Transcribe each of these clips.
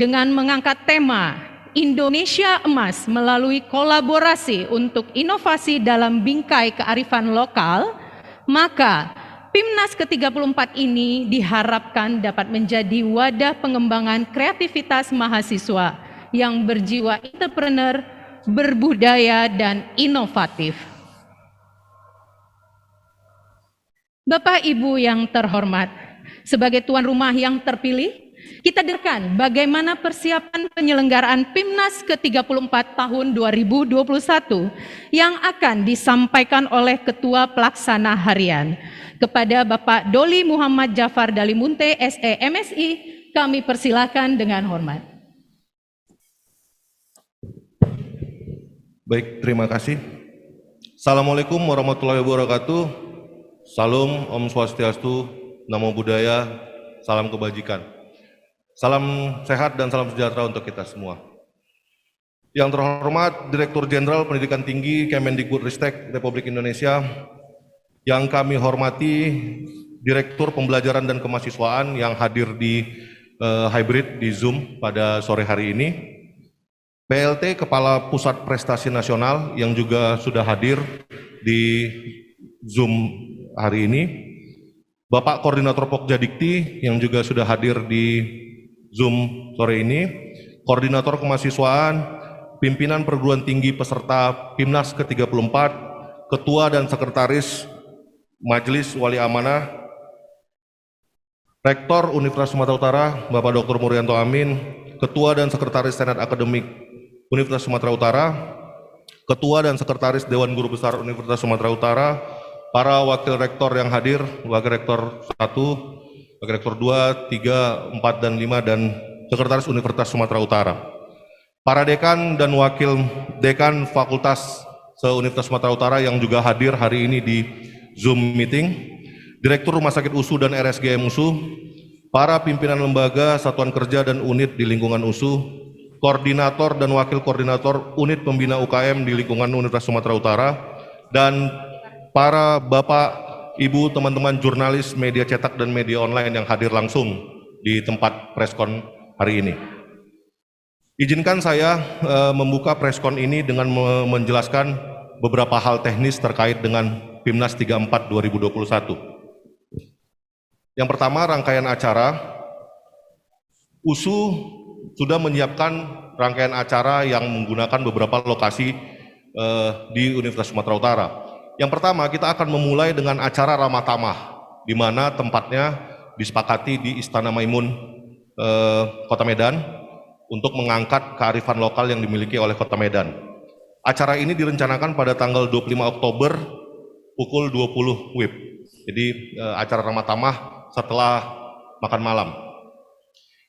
dengan mengangkat tema Indonesia Emas melalui kolaborasi untuk inovasi dalam bingkai kearifan lokal, maka PIMNAS ke-34 ini diharapkan dapat menjadi wadah pengembangan kreativitas mahasiswa yang berjiwa entrepreneur, berbudaya, dan inovatif. Bapak Ibu yang terhormat, sebagai tuan rumah yang terpilih, kita dengarkan bagaimana persiapan penyelenggaraan PIMNAS ke-34 tahun 2021 yang akan disampaikan oleh Ketua Pelaksana Harian. Kepada Bapak Doli Muhammad Jafar Dalimunte, SE MSI, kami persilakan dengan hormat. Baik, terima kasih. Assalamualaikum warahmatullahi wabarakatuh. Salam, Om Swastiastu, Namo Buddhaya, salam kebajikan. Salam sehat dan salam sejahtera untuk kita semua. Yang terhormat Direktur Jenderal Pendidikan Tinggi Kemendikbudristek Republik Indonesia, yang kami hormati Direktur Pembelajaran dan Kemahasiswaan yang hadir di hybrid di Zoom pada sore hari ini, PLT Kepala Pusat Prestasi Nasional yang juga sudah hadir di Zoom hari ini, Bapak Koordinator Pokja Dikti yang juga sudah hadir di Zoom sore ini, Koordinator Kemahasiswaan, Pimpinan Perguruan Tinggi peserta PIMNAS ke-34, Ketua dan Sekretaris Majelis Wali Amanah, Rektor Universitas Sumatera Utara, Bapak Dr. Murianto Amin, Ketua dan Sekretaris Senat Akademik Universitas Sumatera Utara, Ketua dan Sekretaris Dewan Guru Besar Universitas Sumatera Utara, para Wakil Rektor yang hadir, Wakil Rektor 1, Wakil Rektor 2, 3, 4, dan 5, dan Sekretaris Universitas Sumatera Utara. Para Dekan dan Wakil Dekan Fakultas se-Universitas Sumatera Utara yang juga hadir hari ini di Zoom meeting, Direktur Rumah Sakit USU dan RSGM USU, para pimpinan lembaga, satuan kerja dan unit di lingkungan USU, koordinator dan wakil koordinator unit pembina UKM di lingkungan Universitas Sumatera Utara, dan para Bapak, Ibu, teman-teman jurnalis, media cetak dan media online yang hadir langsung di tempat preskon hari ini. Izinkan saya membuka preskon ini dengan menjelaskan beberapa hal teknis terkait dengan PIMNAS 34 2021. Yang pertama, rangkaian acara. USU sudah menyiapkan rangkaian acara yang menggunakan beberapa lokasi di Universitas Sumatera Utara. Yang pertama, kita akan memulai dengan acara Ramah Tamah, di mana tempatnya disepakati di Istana Maimun, Kota Medan, untuk mengangkat kearifan lokal yang dimiliki oleh Kota Medan. Acara ini direncanakan pada tanggal 25 Oktober pukul 20 WIB. Jadi acara Ramah Tamah setelah makan malam.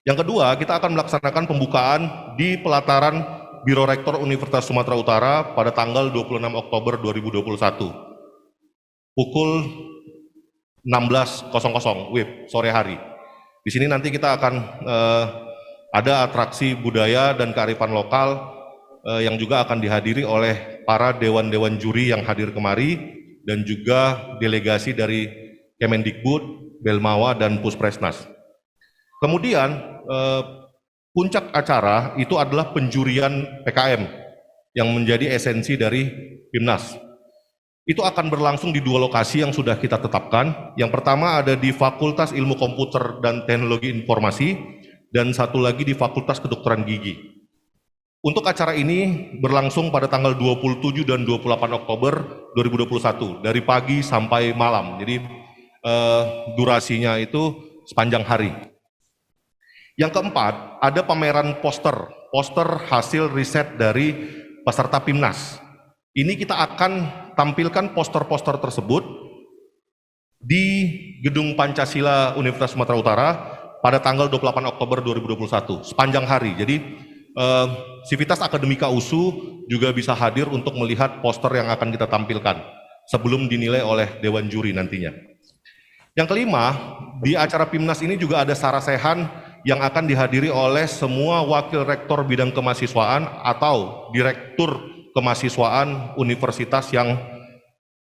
Yang kedua, kita akan melaksanakan pembukaan di pelataran Biro Rektor Universitas Sumatera Utara pada tanggal 26 Oktober 2021 pukul 16.00 WIB sore hari. Di sini nanti kita akan ada atraksi budaya dan kearifan lokal yang juga akan dihadiri oleh para dewan-dewan juri yang hadir kemari dan juga delegasi dari Kemendikbud, Belmawa, dan Puspresnas. Kemudian puncak acara itu adalah penjurian PKM yang menjadi esensi dari PIMNAS. Itu akan berlangsung di dua lokasi yang sudah kita tetapkan. Yang pertama ada di Fakultas Ilmu Komputer dan Teknologi Informasi, dan satu lagi di Fakultas Kedokteran Gigi. Untuk acara ini berlangsung pada tanggal 27 dan 28 Oktober 2021, dari pagi sampai malam. Jadi durasinya itu sepanjang hari. Yang keempat, ada pameran poster hasil riset dari peserta PIMNAS. Ini kita akan tampilkan poster-poster tersebut di Gedung Pancasila Universitas Sumatera Utara pada tanggal 28 Oktober 2021, sepanjang hari. Jadi Sivitas Akademika USU juga bisa hadir untuk melihat poster yang akan kita tampilkan sebelum dinilai oleh Dewan Juri nantinya. Yang kelima, di acara PIMNAS ini juga ada sarasehan yang akan dihadiri oleh semua wakil rektor bidang kemahasiswaan atau direktur kemahasiswaan universitas yang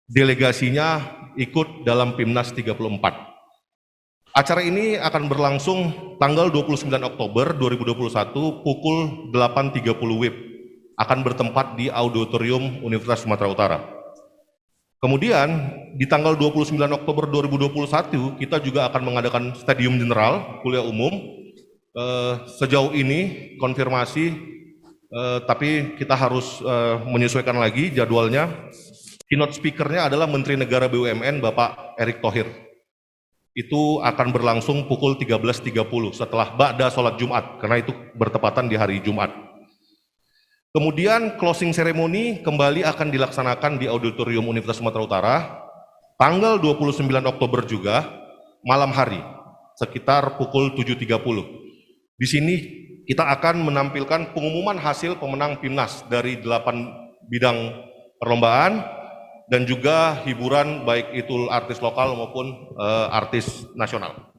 delegasinya ikut dalam PIMNAS 34. Acara ini akan berlangsung tanggal 29 Oktober 2021 pukul 8.30 WIB. Akan bertempat di Auditorium Universitas Sumatera Utara. Kemudian di tanggal 29 Oktober 2021 kita juga akan mengadakan Stadium General kuliah umum. Sejauh ini konfirmasi, tapi kita harus menyesuaikan lagi jadwalnya. Keynote speaker-nya adalah Menteri Negara BUMN Bapak Erick Thohir. Itu akan berlangsung pukul 13.30 setelah ba'da sholat Jumat, karena itu bertepatan di hari Jumat. Kemudian closing ceremony kembali akan dilaksanakan di Auditorium Universitas Sumatera Utara, tanggal 29 Oktober juga, malam hari, sekitar pukul 7.30. Di sini kita akan menampilkan pengumuman hasil pemenang PIMNAS dari 8 bidang perlombaan, dan juga hiburan baik itu artis lokal maupun artis nasional.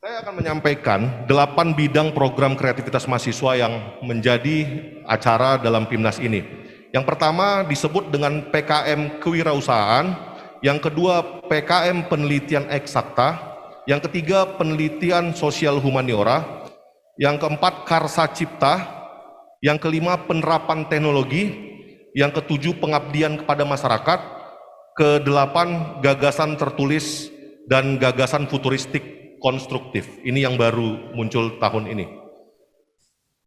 Saya akan menyampaikan 8 bidang program kreativitas mahasiswa yang menjadi acara dalam PIMNAS ini. Yang pertama disebut dengan PKM Kewirausahaan, yang kedua PKM Penelitian Eksakta, yang ketiga Penelitian Sosial Humaniora, yang keempat Karsa Cipta, yang kelima penerapan teknologi, yang ketujuh pengabdian kepada masyarakat, kedelapan gagasan tertulis dan gagasan futuristik konstruktif. Ini yang baru muncul tahun ini.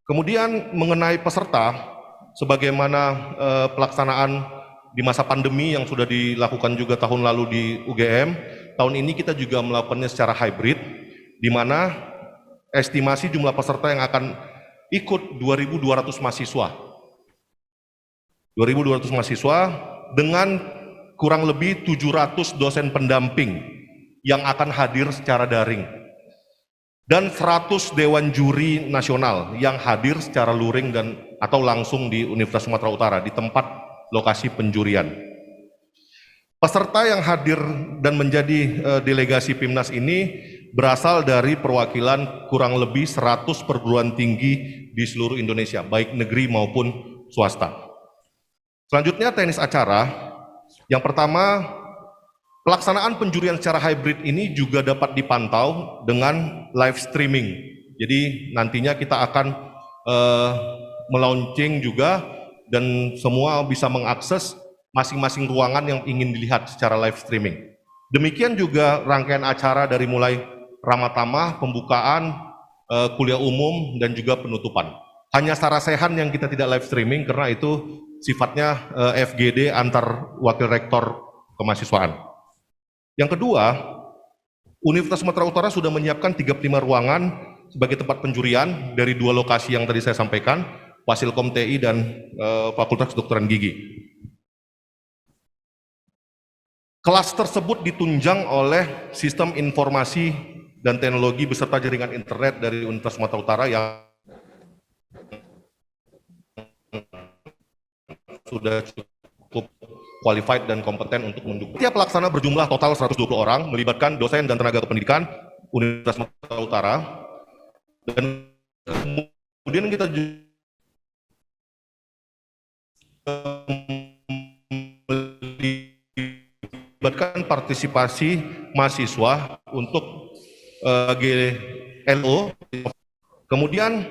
Kemudian mengenai peserta, sebagaimana pelaksanaan di masa pandemi yang sudah dilakukan juga tahun lalu di UGM, tahun ini kita juga melakukannya secara hybrid, di mana estimasi jumlah peserta yang akan ikut 2.200 mahasiswa. 2.200 mahasiswa dengan kurang lebih 700 dosen pendamping yang akan hadir secara daring. Dan 100 dewan juri nasional yang hadir secara luring dan atau langsung di Universitas Sumatera Utara di tempat lokasi penjurian. Peserta yang hadir dan menjadi delegasi PIMNAS ini berasal dari perwakilan kurang lebih 100 perguruan tinggi di seluruh Indonesia, baik negeri maupun swasta. Selanjutnya teknis acara. Yang pertama, pelaksanaan penjurian secara hybrid ini juga dapat dipantau dengan live streaming. Jadi nantinya kita akan melaunching juga dan semua bisa mengakses masing-masing ruangan yang ingin dilihat secara live streaming. Demikian juga rangkaian acara dari mulai Ramadhamah, pembukaan, kuliah umum, dan juga penutupan. Hanya sarasehan yang kita tidak live streaming karena itu sifatnya FGD antar wakil rektor kemahasiswaan. Yang kedua, Universitas Sumatera Utara sudah menyiapkan 35 ruangan sebagai tempat penjurian dari 2 lokasi yang tadi saya sampaikan, Fasilkom TI dan Fakultas Kedokteran Gigi. Kelas tersebut ditunjang oleh sistem informasi dan teknologi beserta jaringan internet dari Universitas Sumatera Utara yang sudah cukup qualified dan kompeten untuk mendukung. Tiap pelaksana berjumlah total 120 orang, melibatkan dosen dan tenaga kependidikan Universitas Sumatera Utara. Dan kemudian kita melibatkan partisipasi mahasiswa untuk GLO, kemudian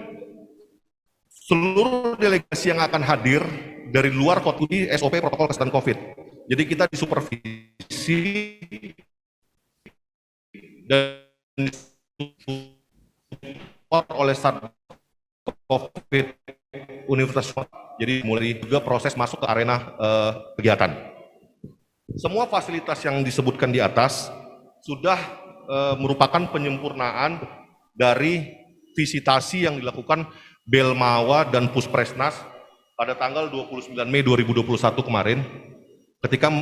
seluruh delegasi yang akan hadir dari luar kota SOP protokol kesehatan COVID. Jadi kita disupervisi dan disupport oleh Satgas COVID Universitas. Jadi mulai juga proses masuk ke arena kegiatan. Semua fasilitas yang disebutkan di atas sudah merupakan penyempurnaan dari visitasi yang dilakukan Belmawa dan Puspresnas pada tanggal 29 Mei 2021 kemarin, ketika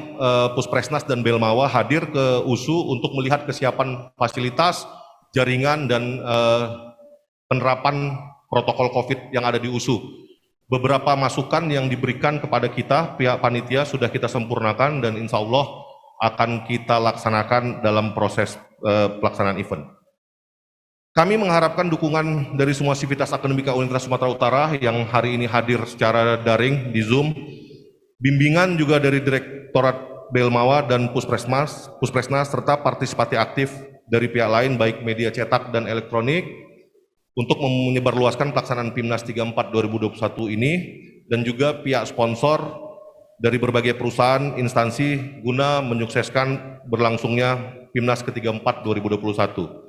Puspresnas dan Belmawa hadir ke USU untuk melihat kesiapan fasilitas, jaringan, dan penerapan protokol COVID yang ada di USU. Beberapa masukan yang diberikan kepada kita, pihak panitia sudah kita sempurnakan dan insya Allah akan kita laksanakan dalam proses pelaksanaan event. Kami mengharapkan dukungan dari semua sivitas akademika Universitas Sumatera Utara yang hari ini hadir secara daring di Zoom, bimbingan juga dari Direktorat Belmawa dan Puspresnas serta partisipasi aktif dari pihak lain baik media cetak dan elektronik untuk menyebarluaskan pelaksanaan PIMNAS 34 2021 ini, dan juga pihak sponsor dari berbagai perusahaan instansi guna menyukseskan berlangsungnya PIMNAS ke-34 2021.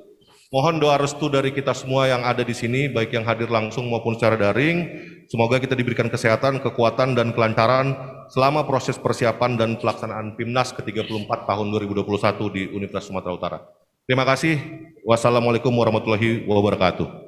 Mohon doa restu dari kita semua yang ada di sini, baik yang hadir langsung maupun secara daring. Semoga kita diberikan kesehatan, kekuatan, dan kelancaran selama proses persiapan dan pelaksanaan PIMNAS ke-34 tahun 2021 di Universitas Sumatera Utara. Terima kasih. Wassalamualaikum warahmatullahi wabarakatuh.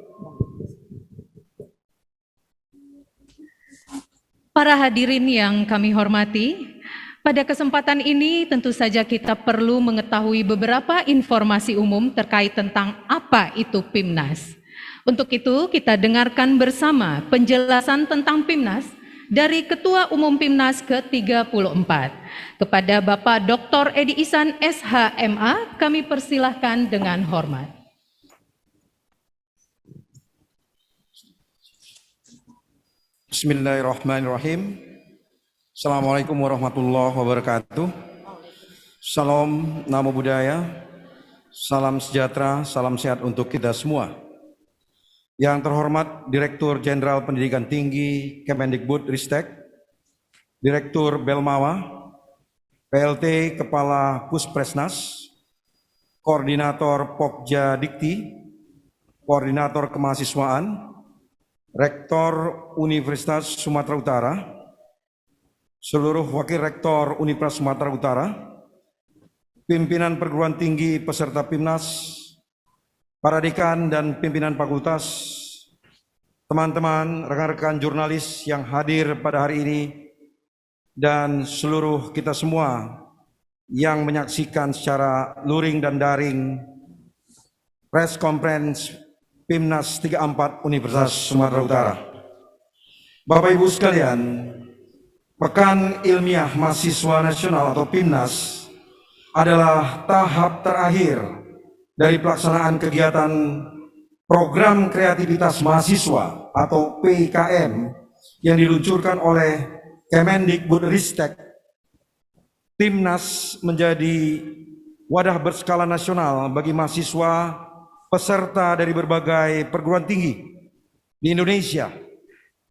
Para hadirin yang kami hormati, pada kesempatan ini tentu saja kita perlu mengetahui beberapa informasi umum terkait tentang apa itu PIMNAS. Untuk itu kita dengarkan bersama penjelasan tentang PIMNAS dari Ketua Umum PIMNAS ke-34. Kepada Bapak Dr. Edi Ihsan SHMA, kami persilahkan dengan hormat. Bismillahirrahmanirrahim. Assalamualaikum warahmatullahi wabarakatuh. Salam, namo buddhaya, salam sejahtera, salam sehat untuk kita semua. Yang terhormat Direktur Jenderal Pendidikan Tinggi Kemendikbudristek, Direktur Belmawa, PLT Kepala Puspresnas, Koordinator Pokja Dikti, Koordinator Kemahasiswaan, Rektor Universitas Sumatera Utara, seluruh Wakil Rektor Universitas Sumatera Utara, pimpinan perguruan tinggi peserta PIMNAS, para dekan dan pimpinan fakultas, teman-teman, rekan-rekan jurnalis yang hadir pada hari ini, dan seluruh kita semua yang menyaksikan secara luring dan daring press conference PIMNAS 34 Universitas Sumatera Utara. Bapak Ibu sekalian, Pekan Ilmiah Mahasiswa Nasional atau PIMNAS adalah tahap terakhir dari pelaksanaan kegiatan Program Kreativitas Mahasiswa atau PKM yang diluncurkan oleh Kemendikbudristek. PIMNAS menjadi wadah berskala nasional bagi mahasiswa peserta dari berbagai perguruan tinggi di Indonesia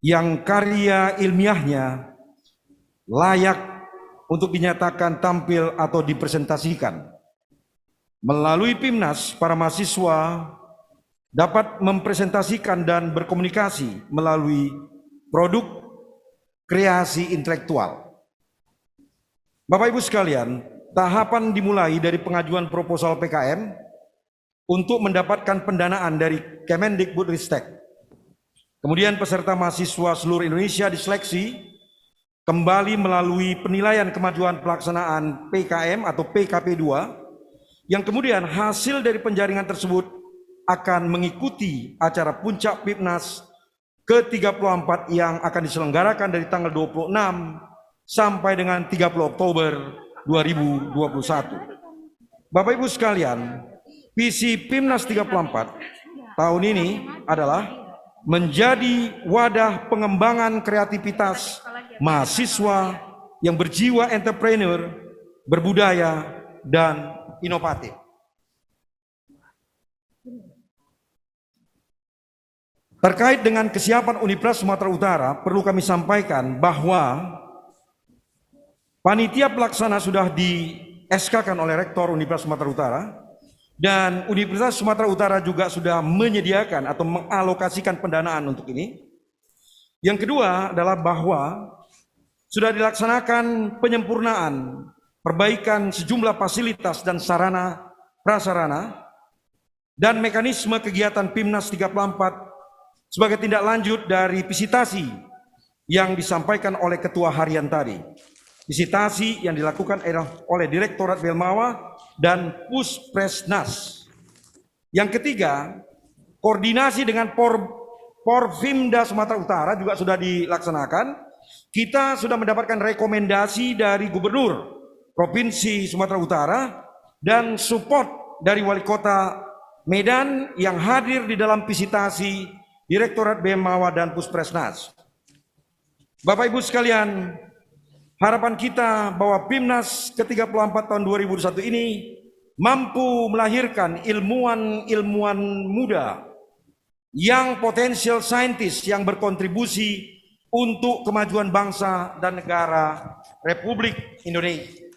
yang karya ilmiahnya layak untuk dinyatakan tampil atau dipresentasikan. Melalui PIMNAS, para mahasiswa dapat mempresentasikan dan berkomunikasi melalui produk kreasi intelektual. Bapak Ibu sekalian, tahapan dimulai dari pengajuan proposal PKM untuk mendapatkan pendanaan dari Kemendikbudristek. Kemudian peserta mahasiswa seluruh Indonesia diseleksi kembali melalui penilaian kemajuan pelaksanaan PKM atau PKP 2, yang kemudian hasil dari penjaringan tersebut akan mengikuti acara puncak PIMNAS ke-34 yang akan diselenggarakan dari tanggal 26 sampai dengan 30 Oktober 2021. Bapak Ibu sekalian, visi PIMNAS 34 tahun ini adalah menjadi wadah pengembangan kreativitas mahasiswa yang berjiwa entrepreneur, berbudaya, dan inovatif. Terkait dengan kesiapan Universitas Sumatera Utara, perlu kami sampaikan bahwa panitia pelaksana sudah di-SK-kan oleh Rektor Universitas Sumatera Utara, dan Universitas Sumatera Utara juga sudah menyediakan atau mengalokasikan pendanaan untuk ini. Yang kedua adalah bahwa sudah dilaksanakan penyempurnaan, perbaikan sejumlah fasilitas dan sarana prasarana dan mekanisme kegiatan PIMNAS 34 sebagai tindak lanjut dari visitasi yang disampaikan oleh Ketua Harian tadi. Visitasi yang dilakukan oleh Direktorat Belmawa dan Puspresnas. Yang ketiga, koordinasi dengan Porvimda Sumatera Utara juga sudah dilaksanakan. Kita sudah mendapatkan rekomendasi dari Gubernur Provinsi Sumatera Utara dan support dari Wali Kota Medan yang hadir di dalam visitasi Direktorat Belmawa dan Puspresnas. Bapak Ibu sekalian, Harapan kita bahwa PIMNAS ke-34 tahun 2021 ini mampu melahirkan ilmuwan-ilmuwan muda yang potensial saintis yang berkontribusi untuk kemajuan bangsa dan negara Republik Indonesia.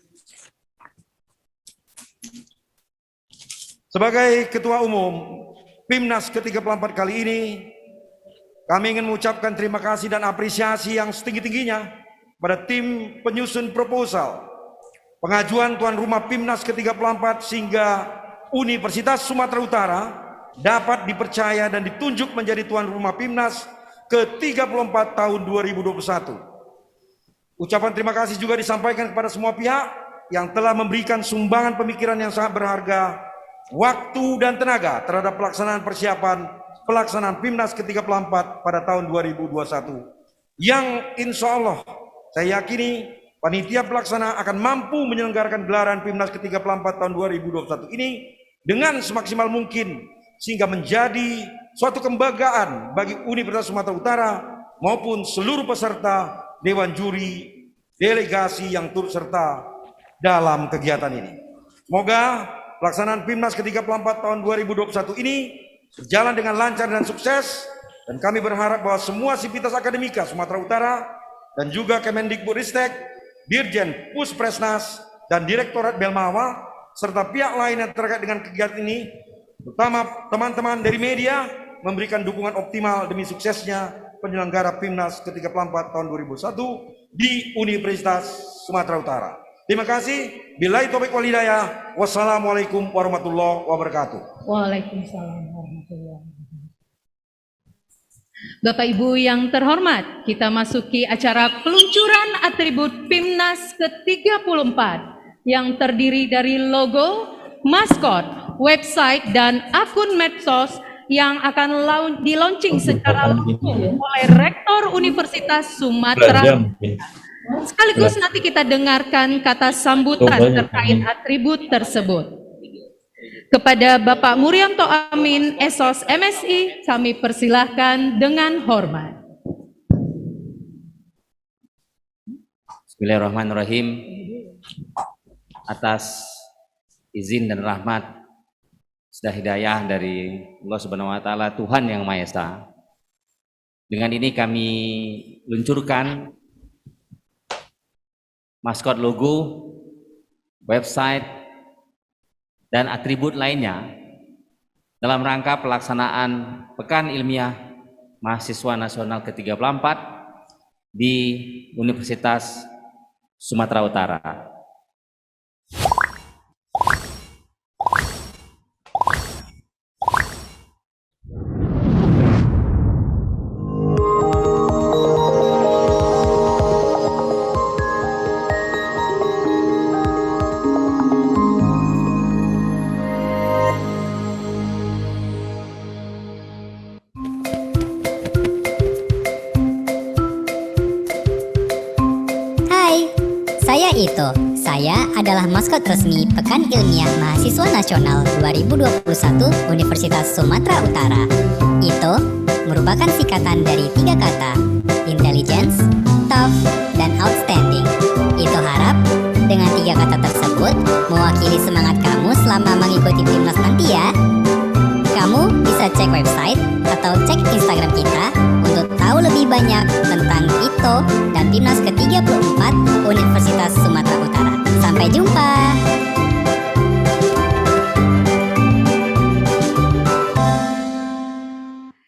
Sebagai Ketua Umum PIMNAS ke-34 kali ini, kami ingin mengucapkan terima kasih dan apresiasi yang setinggi-tingginya pada tim penyusun proposal pengajuan tuan rumah PIMNAS ke-34 sehingga Universitas Sumatera Utara dapat dipercaya dan ditunjuk menjadi tuan rumah PIMNAS ke-34 tahun 2021. Ucapan terima kasih juga disampaikan kepada semua pihak yang telah memberikan sumbangan pemikiran yang sangat berharga, waktu dan tenaga terhadap pelaksanaan pelaksanaan PIMNAS ke-34 pada tahun 2021 yang insya Allah saya yakini panitia pelaksana akan mampu menyelenggarakan gelaran PIMNAS ke-34 tahun 2021 ini dengan semaksimal mungkin sehingga menjadi suatu kebanggaan bagi Universitas Sumatera Utara maupun seluruh peserta Dewan Juri delegasi yang turut serta dalam kegiatan ini. Semoga pelaksanaan PIMNAS ke-34 tahun 2021 ini berjalan dengan lancar dan sukses, dan kami berharap bahwa semua sivitas akademika Sumatera Utara dan juga Kemendikbudristek, Dirjen Puspresnas, dan Direktorat Belmawa, serta pihak lain yang terkait dengan kegiatan ini, terutama teman-teman dari media, memberikan dukungan optimal demi suksesnya penyelenggara PIMNAS ke-34 tahun 2001 di Universitas Sumatera Utara. Terima kasih. Billahi taufiq wal hidayah. Wassalamualaikum warahmatullahi wabarakatuh. Waalaikumsalam warahmatullahi wabarakatuh. Bapak Ibu yang terhormat, kita masuki acara peluncuran atribut PIMNAS ke-34 yang terdiri dari logo, maskot, website, dan akun medsos yang akan di-launching secara langsung oleh Rektor Universitas Sumatera. Sekaligus nanti kita dengarkan kata sambutan terkait atribut tersebut. Kepada Bapak Murianto Amin, Esos MSI, kami persilahkan dengan hormat. Bismillahirrahmanirrahim. Atas izin dan rahmat serta hidayah dari Allah Subhanahu wa taala, Tuhan Yang Maha Esa. Dengan ini kami luncurkan maskot, logo, website, dan atribut lainnya dalam rangka pelaksanaan Pekan Ilmiah Mahasiswa Nasional ke-34 di Universitas Sumatera Utara. Saya adalah maskot resmi Pekan Ilmiah Mahasiswa Nasional 2021 Universitas Sumatera Utara. Ito merupakan singkatan dari 3 kata, intelligence, tough, dan outstanding. Ito harap dengan 3 kata tersebut mewakili semangat kamu selama mengikuti PIMNAS nanti ya. Kamu bisa cek website atau cek Instagram kita untuk tahu lebih banyak tentang ITO dan PIMNAS ke-34 Universitas Sumatera Utara. Sampai jumpa!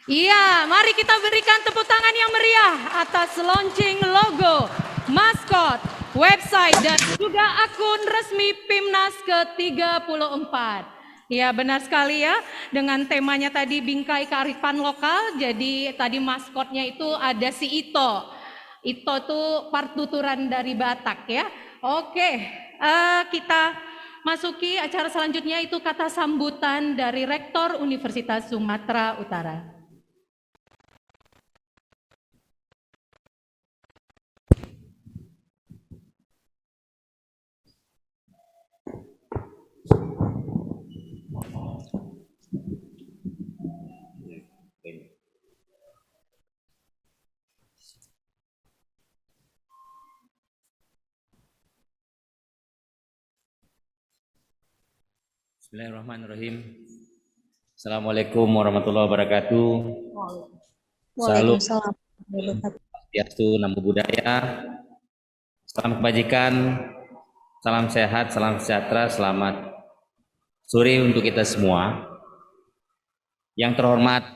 Iya, mari kita berikan tepuk tangan yang meriah atas launching logo, maskot, website, dan juga akun resmi PIMNAS ke-34. Ya, benar sekali ya, dengan temanya tadi bingkai kearifan lokal, jadi tadi maskotnya itu ada si Ito. Ito itu partuturan dari Batak ya. Oke, kita masuki acara selanjutnya, itu kata sambutan dari Rektor Universitas Sumatera Utara. Bismillahirrahmanirrahim. Assalamualaikum warahmatullahi wabarakatuh. Salam Waalaikumsalam. Swastiastu, Namo Buddhaya. Salam kebajikan, salam sehat, salam sejahtera, selamat sore untuk kita semua. Yang terhormat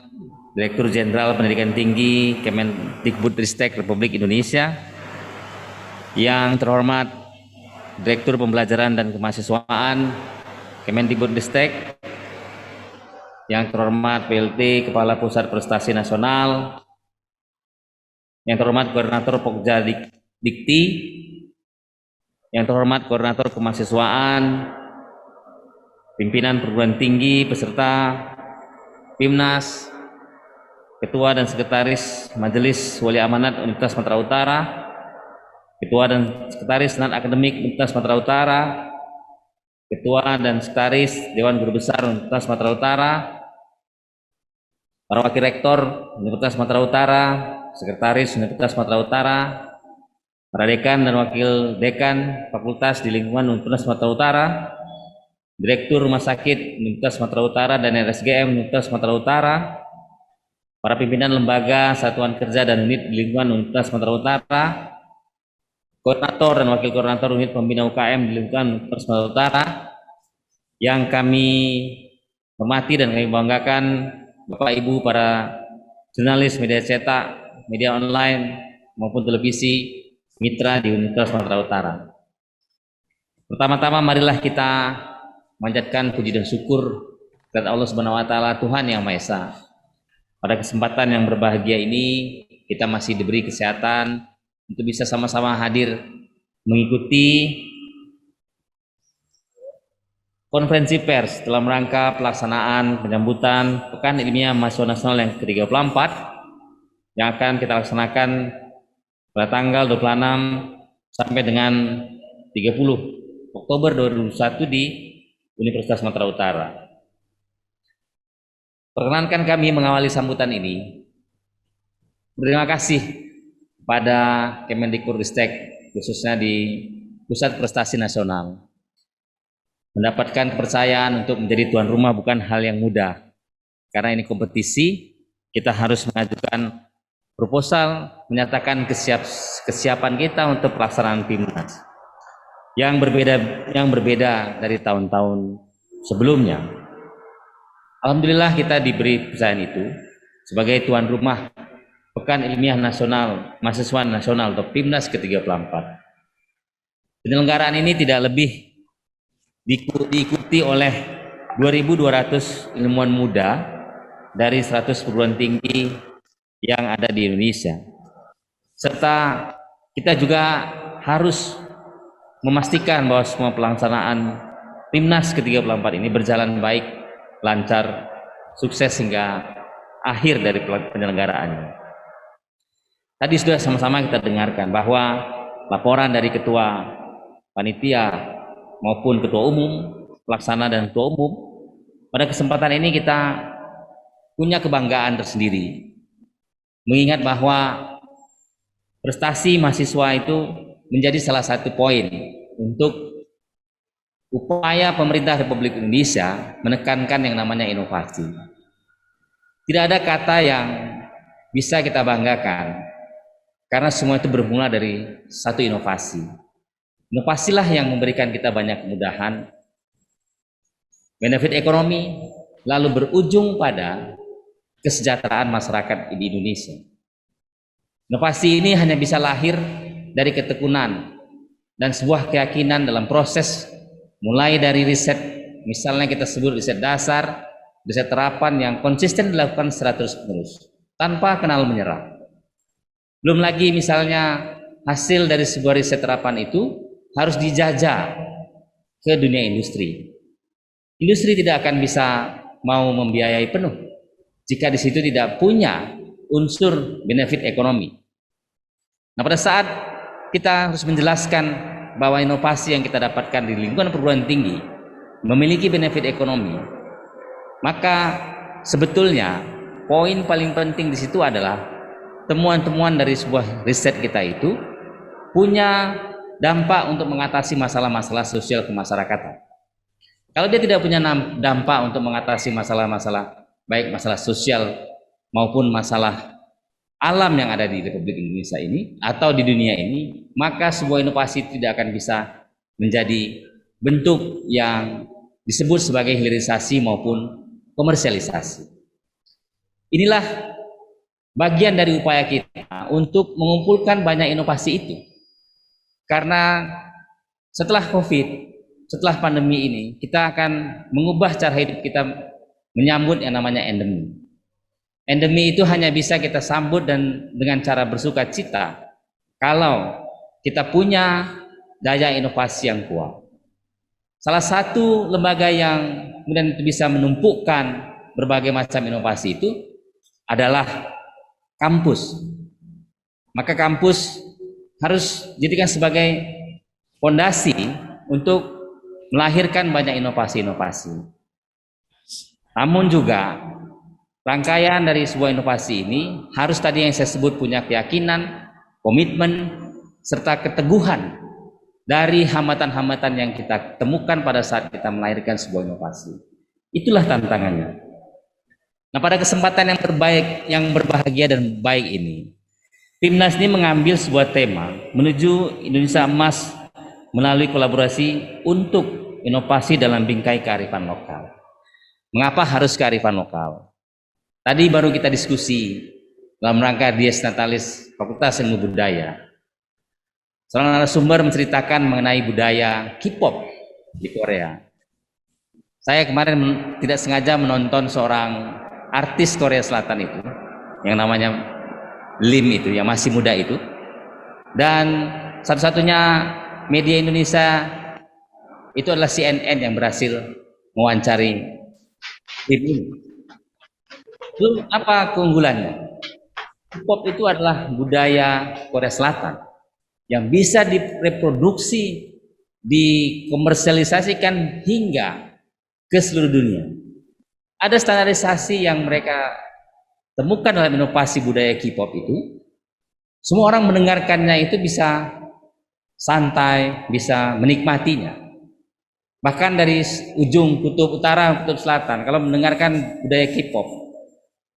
Direktur Jenderal Pendidikan Tinggi Kemendikbudristek Republik Indonesia, yang terhormat Direktur Pembelajaran dan Kemahasiswaan Kemendikbudristek, yang terhormat PLT Kepala Pusat Prestasi Nasional, yang terhormat Koordinator Pokja Dikti, yang terhormat Koordinator Kemahasiswaan, pimpinan perguruan tinggi, peserta PIMNAS, Ketua dan Sekretaris Majelis Wali Amanat Universitas Sumatera Utara, Ketua dan Sekretaris Senat Akademik Universitas Sumatera Utara, Ketua dan Sekretaris Dewan Guru Besar Universitas Sumatera Utara, para Wakil Rektor Universitas Sumatera Utara, Sekretaris Universitas Sumatera Utara, para Dekan dan Wakil Dekan Fakultas di lingkungan Universitas Sumatera Utara, Direktur Rumah Sakit Universitas Sumatera Utara dan RSGM Universitas Sumatera Utara, para pimpinan lembaga, satuan kerja dan unit di lingkungan Universitas Sumatera Utara, Koordinator dan Wakil Koordinator Unit Pembina UKM di lingkungan Universitas Sumatera Utara, yang kami hormati dan kami banggakan Bapak Ibu para jurnalis media cetak, media online maupun televisi mitra di Universitas Sumatera Utara. Pertama-tama marilah kita memanjatkan puji dan syukur kepada Allah Subhanahu wa taala, Tuhan yang Maha Esa. Pada kesempatan yang berbahagia ini kita masih diberi kesehatan untuk bisa sama-sama hadir mengikuti konferensi pers dalam rangka pelaksanaan penyambutan Pekan Ilmiah Mahasiswa Nasional yang ke-34 yang akan kita laksanakan pada tanggal 26 sampai dengan 30 Oktober 2021 di Universitas Sumatera Utara. Perkenankan kami mengawali sambutan ini. Berterima kasih pada Kemendikbudristek, khususnya di Pusat Prestasi Nasional. Mendapatkan kepercayaan untuk menjadi tuan rumah bukan hal yang mudah. Karena ini kompetisi, kita harus mengajukan proposal, menyatakan kesiapan kita untuk pelaksanaan PIMNAS. Yang berbeda dari tahun-tahun sebelumnya. Alhamdulillah kita diberi kepercayaan itu sebagai tuan rumah Pekan Ilmiah Nasional Mahasiswa Nasional atau PIMNAS ke-34. Penyelenggaraan ini tidak lebih diikuti oleh 2.200 ilmuwan muda dari 100 perguruan tinggi yang ada di Indonesia. Serta kita juga harus memastikan bahwa semua pelaksanaan PIMNAS ke-34 ini berjalan baik, lancar, sukses hingga akhir dari penyelenggaraannya. Tadi sudah sama-sama kita dengarkan bahwa laporan dari Ketua Panitia maupun Ketua Umum, Pelaksana dan Ketua Umum, pada kesempatan ini kita punya kebanggaan tersendiri. Mengingat bahwa prestasi mahasiswa itu menjadi salah satu poin untuk upaya pemerintah Republik Indonesia menekankan yang namanya inovasi. Tidak ada kata yang bisa kita banggakan karena semua itu bermula dari satu inovasi. Inovasilah yang memberikan kita banyak kemudahan, benefit ekonomi, lalu berujung pada kesejahteraan masyarakat di Indonesia. Inovasi ini hanya bisa lahir dari ketekunan dan sebuah keyakinan dalam proses mulai dari riset, misalnya kita sebut riset dasar, riset terapan yang konsisten dilakukan secara terus-menerus tanpa kenal menyerah. Belum lagi misalnya hasil dari sebuah riset terapan itu harus dijajah ke dunia industri. Industri tidak akan bisa mau membiayai penuh jika di situ tidak punya unsur benefit ekonomi. Nah, pada saat kita harus menjelaskan bahwa inovasi yang kita dapatkan di lingkungan perguruan tinggi memiliki benefit ekonomi, maka sebetulnya poin paling penting di situ adalah temuan-temuan dari sebuah riset kita itu punya dampak untuk mengatasi masalah-masalah sosial kemasyarakatan. Kalau dia tidak punya dampak untuk mengatasi masalah-masalah, baik masalah sosial maupun masalah alam yang ada di Republik Indonesia ini atau di dunia ini, maka sebuah inovasi tidak akan bisa menjadi bentuk yang disebut sebagai hilirisasi maupun komersialisasi. Inilah bagian dari upaya kita untuk mengumpulkan banyak inovasi itu. Karena setelah COVID, setelah pandemi ini, kita akan mengubah cara hidup kita menyambut yang namanya endemi. Endemi itu hanya bisa kita sambut dan dengan cara bersuka cita kalau kita punya daya inovasi yang kuat. Salah satu lembaga yang kemudian bisa menumpukan berbagai macam inovasi itu adalah kampus. Maka kampus harus dijadikan sebagai fondasi untuk melahirkan banyak inovasi-inovasi. Namun juga rangkaian dari sebuah inovasi ini harus tadi yang saya sebut punya keyakinan, komitmen, serta keteguhan dari hambatan-hambatan yang kita temukan pada saat kita melahirkan sebuah inovasi. Itulah tantangannya. Nah, pada kesempatan yang terbaik, yang berbahagia dan baik ini, Pimnas ini mengambil sebuah tema menuju Indonesia Emas melalui kolaborasi untuk inovasi dalam bingkai kearifan lokal. Mengapa harus kearifan lokal? Tadi baru kita diskusi dalam rangka Dies Natalis Fakultas Ilmu Budaya. Seorang narasumber menceritakan mengenai budaya K-pop di Korea. Saya kemarin tidak sengaja menonton seorang artis Korea Selatan itu, yang namanya Lim itu, yang masih muda itu. Dan satu-satunya media Indonesia itu adalah CNN yang berhasil mewawancari Lim ini. Lalu apa keunggulannya? K-pop itu adalah budaya Korea Selatan yang bisa direproduksi, dikomersialisasikan hingga ke seluruh dunia. Ada standarisasi yang mereka temukan dalam inovasi budaya K-pop itu. Semua orang mendengarkannya itu bisa santai, bisa menikmatinya. Bahkan dari ujung kutub utara, kutub selatan, kalau mendengarkan budaya K-pop,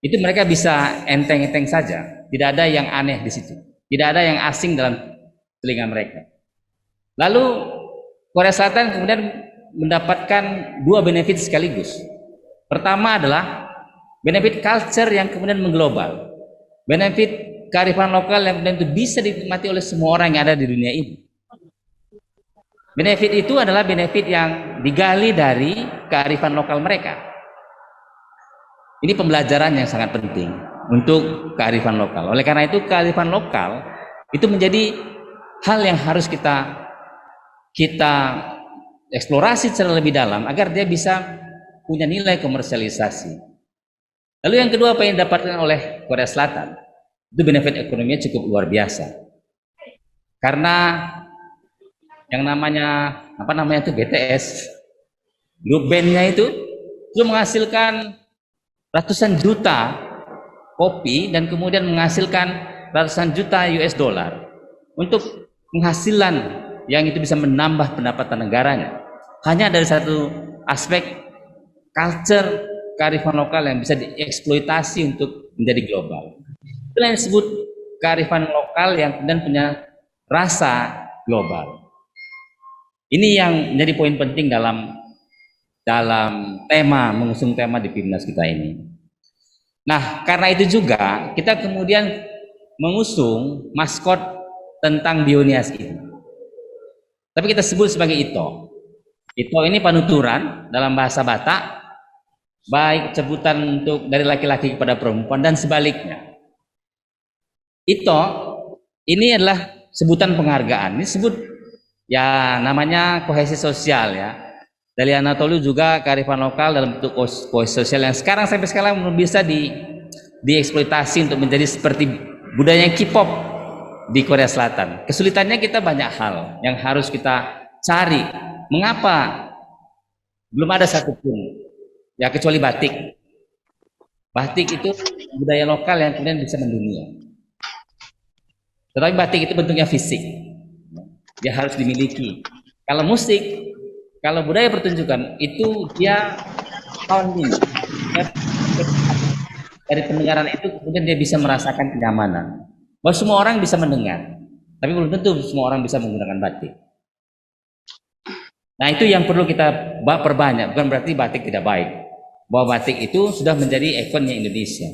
itu mereka bisa enteng-enteng saja. Tidak ada yang aneh di situ. Tidak ada yang asing dalam telinga mereka. Lalu Korea Selatan kemudian mendapatkan dua benefit sekaligus. Pertama adalah benefit culture yang kemudian mengglobal. Benefit kearifan lokal yang kemudian itu bisa dinikmati oleh semua orang yang ada di dunia ini. Benefit itu adalah benefit yang digali dari kearifan lokal mereka. Ini pembelajaran yang sangat penting untuk kearifan lokal. Oleh karena itu kearifan lokal itu menjadi hal yang harus kita eksplorasi secara lebih dalam agar dia bisa punya nilai komersialisasi. Lalu yang kedua, apa yang didapatkan oleh Korea Selatan itu benefit ekonominya cukup luar biasa. Karena yang namanya itu BTS, grup bandnya itu menghasilkan ratusan juta kopi dan kemudian menghasilkan ratusan juta US dollar untuk penghasilan yang itu bisa menambah pendapatan negaranya. Hanya dari satu aspek culture kearifan lokal yang bisa dieksploitasi untuk menjadi global. Itulah yang disebut kearifan lokal yang kemudian punya rasa global. Ini yang menjadi poin penting dalam mengusung tema di Pimnas kita ini. Nah, karena itu juga kita kemudian mengusung maskot tentang Bionias ini. Tapi kita sebut sebagai Ito. Ito ini penuturan dalam bahasa Batak, baik sebutan untuk dari laki-laki kepada perempuan dan sebaliknya. Ito ini adalah sebutan penghargaan. Ini sebut ya namanya kohesi sosial ya. Dari Anatoliu juga kearifan lokal dalam bentuk kohesi sosial yang sampai sekarang belum bisa dieksploitasi untuk menjadi seperti budaya K-pop di Korea Selatan. Kesulitannya kita banyak hal yang harus kita cari. Mengapa belum ada satupun ya kecuali batik. Batik itu budaya lokal yang kemudian bisa mendunia. Tetapi batik itu bentuknya fisik. Dia harus dimiliki. Kalau musik Kalau budaya pertunjukan itu dia sounding. Dia- Dari pendengaran itu kemudian dia bisa merasakan kenyamanan. Bahwa semua orang bisa mendengar, tapi belum tentu semua orang bisa menggunakan batik. Nah, itu yang perlu kita perbanyak. Bukan berarti batik tidak baik. Bahwa batik itu sudah menjadi ikonnya Indonesia.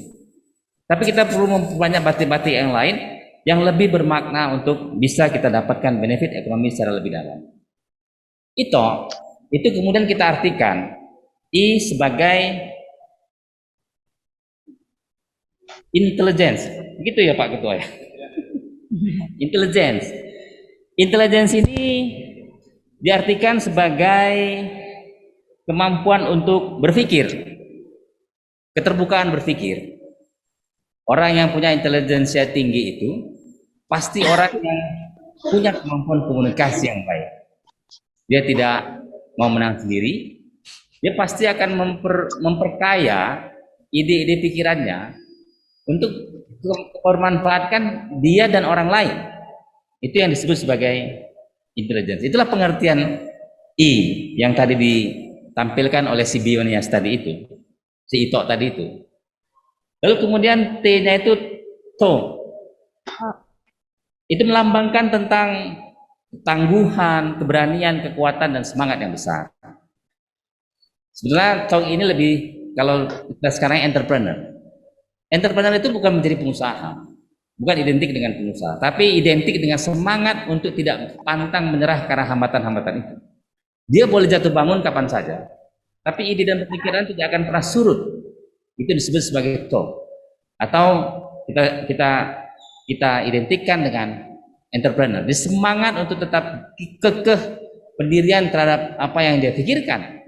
Tapi kita perlu memperbanyak batik-batik yang lain yang lebih bermakna untuk bisa kita dapatkan benefit ekonomi secara lebih dalam. Itu kemudian kita artikan I sebagai intelligence. Begitu ya Pak Ketua ya? Intelligence. Intelligence ini diartikan sebagai kemampuan untuk berpikir, keterbukaan berpikir. Orang yang punya intelijensia tinggi itu pasti orang yang punya kemampuan komunikasi yang baik. Dia tidak mau menang sendiri, dia pasti akan memperkaya ide-ide pikirannya untuk memanfaatkan dia dan orang lain. Itu yang disebut sebagai intelligence. Itulah pengertian I yang tadi ditampilkan oleh si Bionias tadi itu, si Ito tadi itu. Lalu kemudian T-nya itu To. Itu melambangkan tentang ketangguhan, keberanian, kekuatan, dan semangat yang besar. Sebenarnya Tong ini lebih, kalau kita sekarang entrepreneur. Entrepreneur itu bukan menjadi pengusaha, bukan identik dengan pengusaha, tapi identik dengan semangat untuk tidak pantang menyerah karena hambatan-hambatan itu. Dia boleh jatuh bangun kapan saja, tapi ide dan pikiran tidak akan pernah surut. Itu disebut sebagai To. Atau kita identikkan dengan entrepreneur. Dia semangat untuk tetap kekeh pendirian terhadap apa yang dia pikirkan.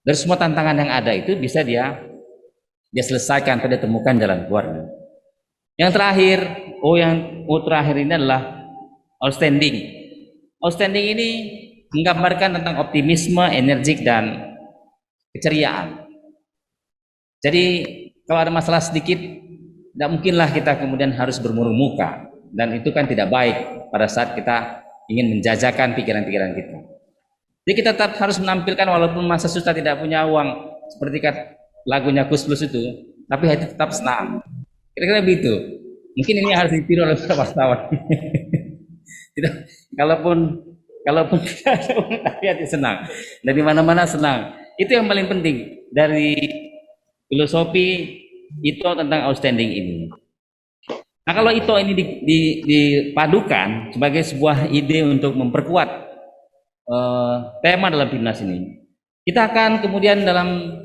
Dari semua tantangan yang ada itu bisa dia selesaikan, pada temukan jalan keluarnya. Yang terakhir, terakhir ini adalah outstanding. Outstanding ini menggambarkan tentang optimisme, energik, dan keceriaan. Jadi kalau ada masalah sedikit, tidak mungkinlah kita kemudian harus bermurung muka, dan itu kan tidak baik pada saat kita ingin menjajakan pikiran-pikiran kita. Jadi kita tetap harus menampilkan walaupun masa susah tidak punya uang, seperti lagunya Kus Plus itu, tapi hati tetap senang. Kira-kira begitu. Mungkin ini harus ditiru oleh para wartawan. Tidak, kalaupun tidak ada uang, tapi hati senang. Dari mana-mana senang. Itu yang paling penting dari filosofi Ito tentang outstanding ini. Nah, kalau Ito ini dipadukan sebagai sebuah ide untuk memperkuat tema dalam PIMNAS ini, kita akan kemudian dalam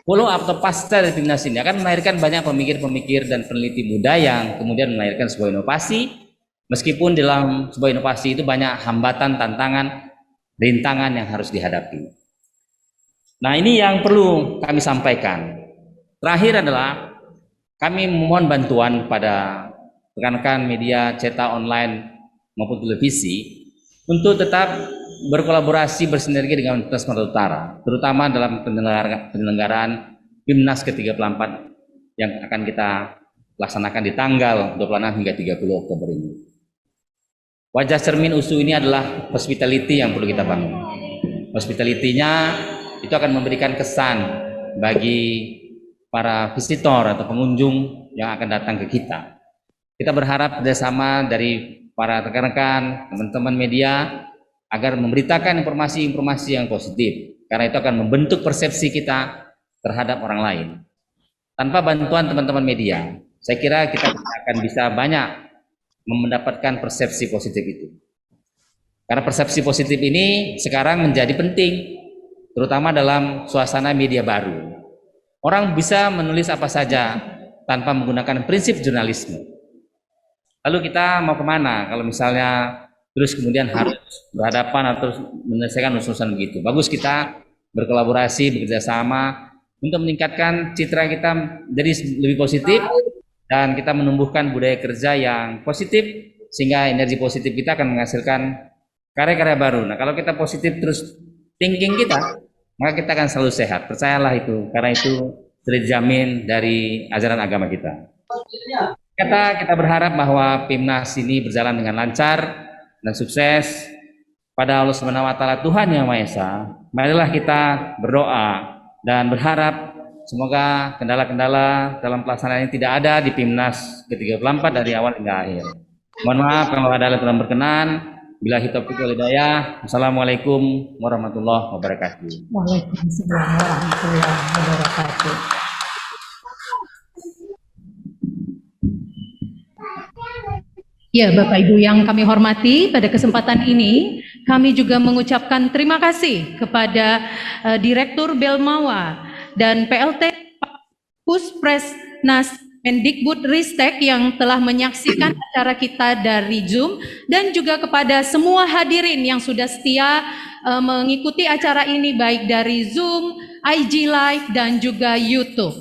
follow up atau pasca dari PIMNAS ini akan melahirkan banyak pemikir-pemikir dan peneliti muda yang kemudian melahirkan sebuah inovasi, meskipun dalam sebuah inovasi itu banyak hambatan, tantangan, rintangan yang harus dihadapi. Nah, ini yang perlu kami sampaikan. Terakhir adalah kami memohon bantuan pada rekan-rekan media cetak online maupun televisi untuk tetap berkolaborasi bersinergi dengan Universitas Sumatera Utara, terutama dalam penyelenggaraan PIMNAS ke-34 yang akan kita laksanakan di tanggal 26 hingga 30 Oktober ini. Wajah cermin USU ini adalah hospitality yang perlu kita bangun. Hospitality-nya itu akan memberikan kesan bagi para visitor atau pengunjung yang akan datang ke kita. Kita berharap kerjasama dari para rekan-rekan, teman-teman media, agar memberitakan informasi-informasi yang positif, karena itu akan membentuk persepsi kita terhadap orang lain. Tanpa bantuan teman-teman media, saya kira kita akan bisa banyak mendapatkan persepsi positif itu. Karena persepsi positif ini sekarang menjadi penting, terutama dalam suasana media baru. Orang bisa menulis apa saja tanpa menggunakan prinsip jurnalisme. Lalu kita mau kemana kalau misalnya terus kemudian harus berhadapan atau menyelesaikan urusan begitu? Bagus kita berkolaborasi, bekerjasama untuk meningkatkan citra kita jadi lebih positif, dan kita menumbuhkan budaya kerja yang positif, sehingga energi positif kita akan menghasilkan karya-karya baru. Nah, kalau kita positif terus thinking kita, maka kita akan selalu sehat. Percayalah itu, karena itu sudah dijamin dari ajaran agama kita. Kita berharap bahwa PIMNAS ini berjalan dengan lancar dan sukses. pada Allah Subhanahu wa taala Tuhan Yang Maha Esa, marilah kita berdoa dan berharap semoga kendala-kendala dalam pelaksanaan ini tidak ada di PIMNAS ke-34 dari awal hingga akhir. Mohon maaf kalau ada yang kurang berkenan. Billahi taufiq wal hidayah. Assalamualaikum warahmatullahi wabarakatuh. Waalaikumsalam warahmatullahi wabarakatuh. Ya, Bapak Ibu yang kami hormati, pada kesempatan ini kami juga mengucapkan terima kasih kepada Direktur Belmawa dan PLT Puspresnas Mendikbud Ristek yang telah menyaksikan acara kita dari Zoom, dan juga kepada semua hadirin yang sudah setia mengikuti acara ini baik dari Zoom, IG Live, dan juga YouTube.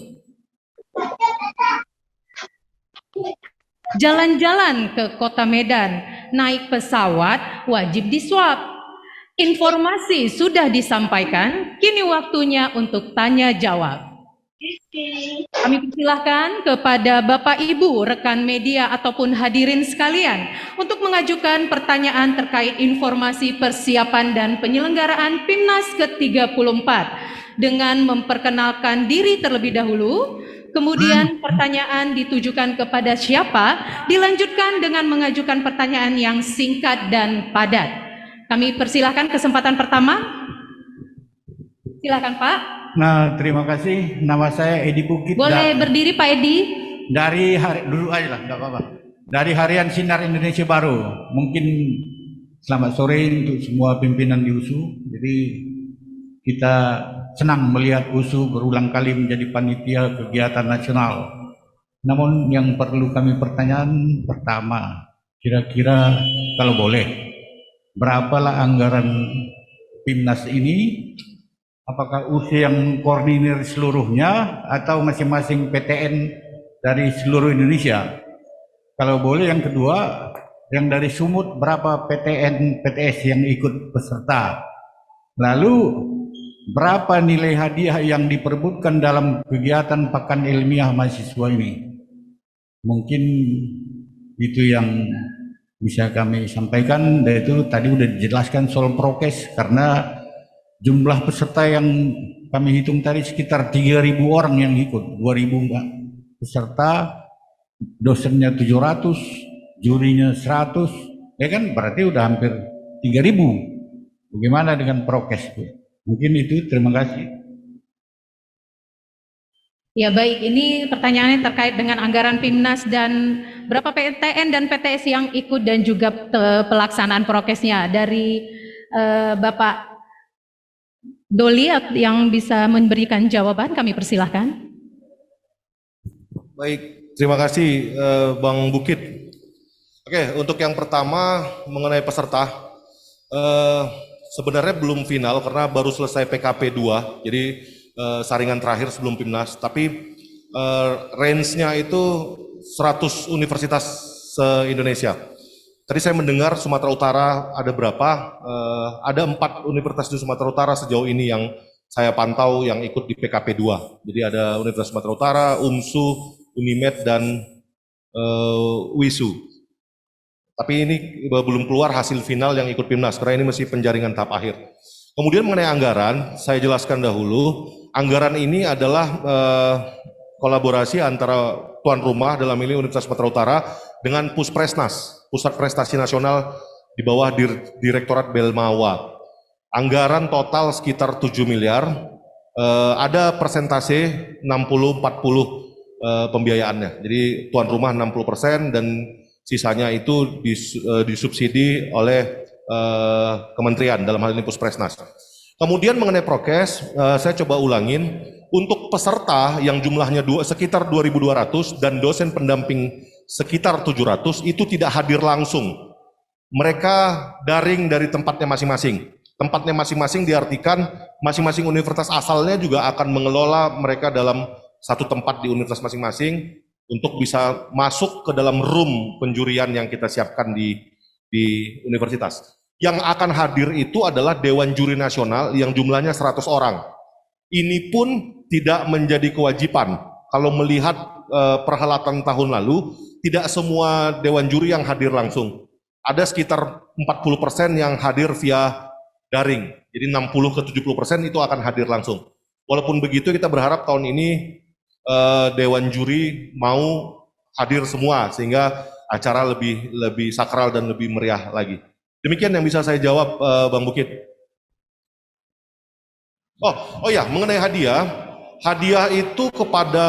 Jalan-jalan ke Kota Medan, naik pesawat wajib diswab. Informasi sudah disampaikan, kini waktunya untuk tanya jawab. Kami persilahkan kepada Bapak Ibu, rekan media ataupun hadirin sekalian untuk mengajukan pertanyaan terkait informasi persiapan dan penyelenggaraan PIMNAS ke-34 dengan memperkenalkan diri terlebih dahulu. Kemudian pertanyaan ditujukan kepada siapa, dilanjutkan dengan mengajukan pertanyaan yang singkat dan padat. Kami persilahkan kesempatan pertama. Silakan Pak. Nah, terima kasih. Nama saya Edi Bukit. Boleh berdiri Pak Edi. Dari dulu aja lah, nggak apa-apa. Dari Harian Sinar Indonesia Baru. Mungkin selamat sore untuk semua pimpinan di USU. Jadi kita senang melihat USU berulang kali menjadi panitia kegiatan nasional. Namun yang perlu kami pertanyaan pertama, kira-kira kalau boleh, berapalah anggaran PIMNAS ini? Apakah USU yang koordinir seluruhnya atau masing-masing PTN dari seluruh Indonesia? Kalau boleh yang kedua, yang dari Sumut berapa PTN PTS yang ikut peserta? Lalu berapa nilai hadiah yang diperebutkan dalam kegiatan Pekan Ilmiah Mahasiswa ini? Mungkin itu yang bisa kami sampaikan. Dan itu tadi sudah dijelaskan soal prokes, karena jumlah peserta yang kami hitung tadi sekitar 3.000 orang yang ikut, 2.000 peserta, dosennya 700, jurinya 100, ya kan berarti udah hampir 3.000. Bagaimana dengan prokes itu? Mungkin itu, terima kasih. Ya baik, ini pertanyaannya terkait dengan anggaran PIMNAS dan berapa PTN dan PTS yang ikut dan juga pelaksanaan prokesnya. Dari Bapak Doli yang bisa memberikan jawaban, kami persilahkan. Baik, terima kasih Bang Bukit. Oke, untuk yang pertama mengenai peserta, sebenarnya belum final karena baru selesai PKP 2, jadi saringan terakhir sebelum PIMNAS, tapi range-nya itu 100 universitas se-Indonesia. Tadi saya mendengar Sumatera Utara ada berapa, ada 4 universitas di Sumatera Utara sejauh ini yang saya pantau yang ikut di PKP 2. Jadi ada Universitas Sumatera Utara, UMSU, Unimed, dan WISU. Tapi ini belum keluar hasil final yang ikut PIMNAS, karena ini masih penjaringan tahap akhir. Kemudian mengenai anggaran, saya jelaskan dahulu, anggaran ini adalah kolaborasi antara tuan rumah, dalam ini Universitas Sumatera Utara, dengan Puspresnas, Pusat Prestasi Nasional di bawah Direktorat Belmawa. Anggaran total sekitar 7 miliar, ada persentase 60-40 pembiayaannya. Jadi tuan rumah 60% dan sisanya itu disubsidi oleh kementerian, dalam hal ini Puspresnas. Kemudian mengenai prokes, saya coba ulangin, untuk peserta yang jumlahnya sekitar 2.200 dan dosen pendamping sekitar 700 itu tidak hadir langsung. Mereka daring dari tempatnya masing-masing. Tempatnya masing-masing diartikan masing-masing universitas asalnya juga akan mengelola mereka dalam satu tempat di universitas masing-masing untuk bisa masuk ke dalam room penjurian yang kita siapkan di universitas. Yang akan hadir itu adalah Dewan Juri Nasional yang jumlahnya 100 orang. Ini pun tidak menjadi kewajiban. Kalau melihat perhelatan tahun lalu, tidak semua Dewan Juri yang hadir langsung. ada sekitar 40% yang hadir via daring. Jadi 60 ke 70% itu akan hadir langsung. Walaupun begitu kita berharap tahun ini Dewan Juri mau hadir semua sehingga acara lebih sakral dan lebih meriah lagi. Demikian yang bisa saya jawab, Bang Bukit. Oh ya, mengenai hadiah, hadiah itu kepada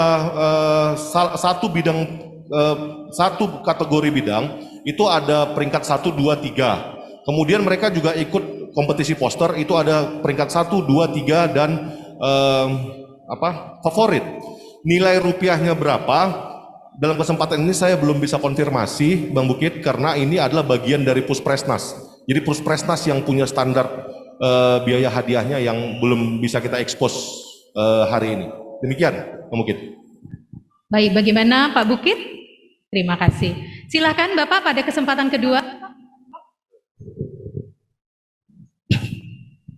satu kategori bidang itu ada peringkat 1, 2, 3. Kemudian mereka juga ikut kompetisi poster, itu ada peringkat 1, 2, 3 dan favorit. Nilai rupiahnya berapa? Dalam kesempatan ini saya belum bisa konfirmasi, Bang Bukit, karena ini adalah bagian dari Puspresnas. Jadi Puspresnas yang punya standar biaya hadiahnya yang belum bisa kita expose hari ini. Demikian, Bang Bukit. Baik, bagaimana Pak Bukit? Terima kasih. Silakan Bapak pada kesempatan kedua.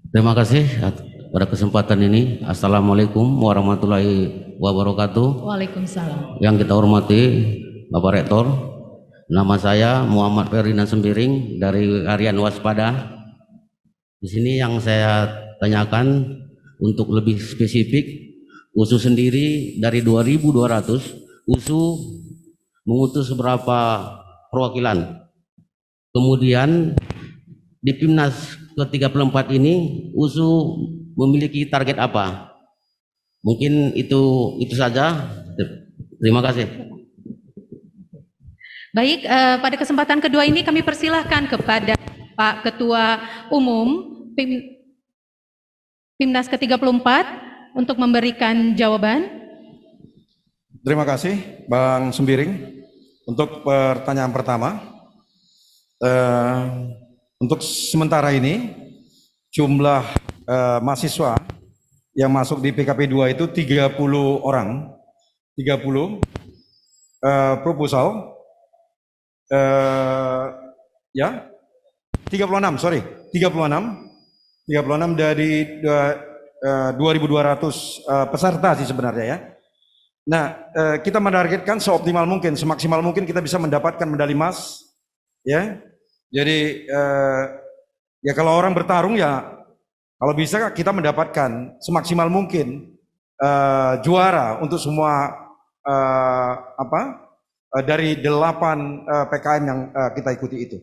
Terima kasih pada kesempatan ini. Assalamualaikum warahmatullahi wabarakatuh. Waalaikumsalam. Yang kita hormati Bapak Rektor, nama saya Muhammad Ferdinand Sembiring dari Harian Waspada. Di sini yang saya tanyakan untuk lebih spesifik, USU sendiri dari 2.200, USU mengutus berapa perwakilan? Kemudian di Pimnas ke-34 ini USU memiliki target apa? Mungkin itu saja. Terima kasih. Baik, pada kesempatan kedua ini kami persilahkan kepada Pak Ketua Umum Pimnas ke-34 untuk memberikan jawaban. Terima kasih Bang Sembiring. Untuk pertanyaan pertama, untuk sementara ini jumlah mahasiswa yang masuk di PKP 2 itu 30 orang, 30 proposal, 36 dari 2.200 peserta sih sebenarnya ya. Nah, kita menargetkan seoptimal mungkin, semaksimal mungkin kita bisa mendapatkan medali emas, ya. Jadi ya kalau orang bertarung ya, kalau bisa kita mendapatkan semaksimal mungkin juara untuk semua dari 8 PKM yang kita ikuti itu.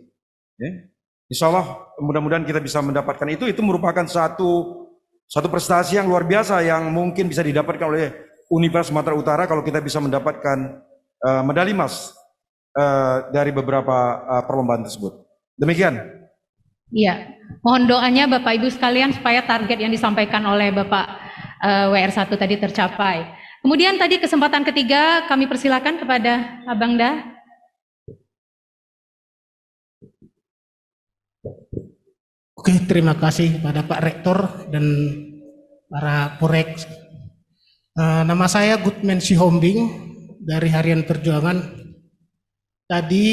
Ya. Insya Allah mudah-mudahan kita bisa mendapatkan itu merupakan satu prestasi yang luar biasa yang mungkin bisa didapatkan oleh Universitas Sumatera Utara kalau kita bisa mendapatkan medali emas dari beberapa perlombaan tersebut. Demikian. Iya, mohon doanya Bapak Ibu sekalian supaya target yang disampaikan oleh Bapak WR1 tadi tercapai. Kemudian tadi kesempatan ketiga kami persilakan kepada Abang Da. Oke, terima kasih kepada Pak Rektor dan para Purek. Nama saya Gutman Sihombing dari Harian Perjuangan. Tadi